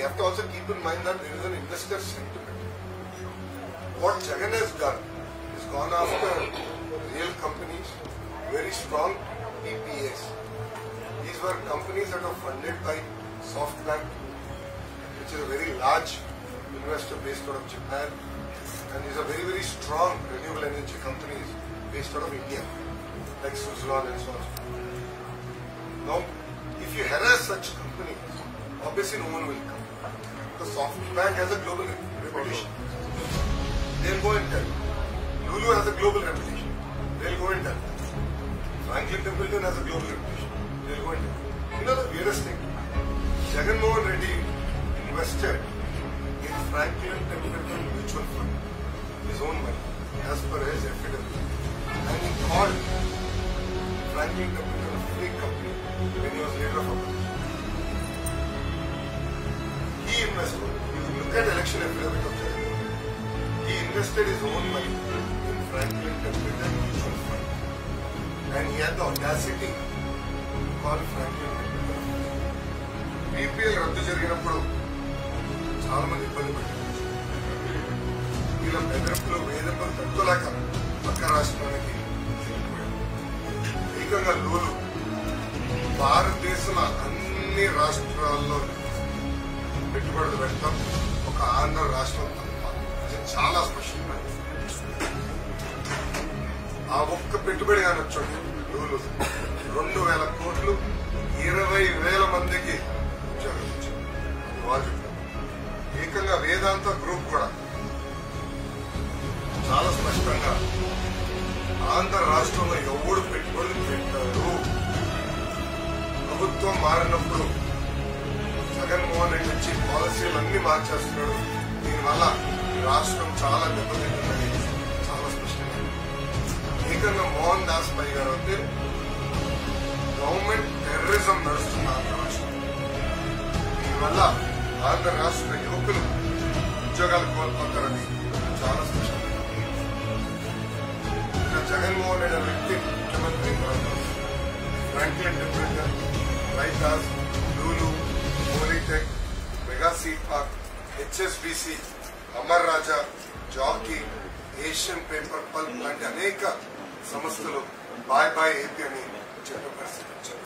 have to also keep in mind that there is an investor sentiment. What Jagan has done is gone after real companies, very strong PPAs. These were companies that were funded by SoftBank, which is a very large investor based out of Japan, and these are very, very strong renewable energy companies based out of India, like Suzlon and so on. Now, if you harass such companies, obviously no one will come. Because SoftBank has a global reputation. They'll go and tell. Lulu has a global reputation. They'll go and tell. Franklin Templeton has a global reputation. They'll go and tell. You know the weirdest thing? Jagan Mohan Reddy invested in Franklin Templeton Mutual Fund, his own money, as per his affidavit. And he called Franklin Templeton a fake company when he was leader of opposition. He invested. You look at election affidavit of Jagan. He invested his own money in Franklin Templeton Mutual Fund. And he had the audacity to call Franklin Templeton. PPL రద్దు జరిగినప్పుడు చాలా మంది ఇబ్బంది పడ్డారు. వీళ్ళ బెదిరింపులు వేధింపులు తట్టుకోలేక పక్క రాష్ట్రానికి వెళ్ళిపోయారు. ఏకంగా లూలు భారతదేశంలో అన్ని రాష్ట్రాల్లో పెట్టుబడులు పెట్టడం ఒక ఆంధ్ర రాష్ట్రం తప్ప. అది చాలా స్పష్టంగా ఆ ఒక్క పెట్టుబడి కానీ వచ్చండి లూలు 2,000 కోట్లు 20,000 మందికి ఉద్యోగాలు ఇచ్చారు. వాళ్ళు ఏకంగా వేదాంత గ్రూప్ కూడా చాలా స్పష్టంగా ఆంధ్ర రాష్ట్రంలో ఎవడు పెట్టుబడులు పెట్టారు. ప్రభుత్వం మారినప్పుడు జగన్మోహన్ రెడ్డి వచ్చి పాలసీలన్నీ మార్చేస్తున్నాడు. దీనివల్ల రాష్ట్రం చాలా దెబ్బతింటుందని చాలా స్పష్టంగా ఏకంగా మోహన్ దాస్ పై గారు అయితే గవర్నమెంట్ టెర్రరిజం నడుస్తుంది ఆంధ్ర రాష్ట్రం. దీనివల్ల ఆంధ్ర రాష్ట్ర యువకులు ఉద్యోగాలు కోల్పోతారని చాలా స్పష్టంగా జగన్మోహన్ రెడ్డి వ్యక్తి ముఖ్యమంత్రి ఫ్రాంక్లిన్ టెంపుల్టన్, రైతాస్, లూలు, మోలీటెక్, mega seed park, HSBC, Amara Raja, Jockey, Asian paper pulp లాంటి అనేక సంస్థలు బాయ్ బాయ్ ఏపీ అని చెప్పే పరిస్థితి వచ్చారు.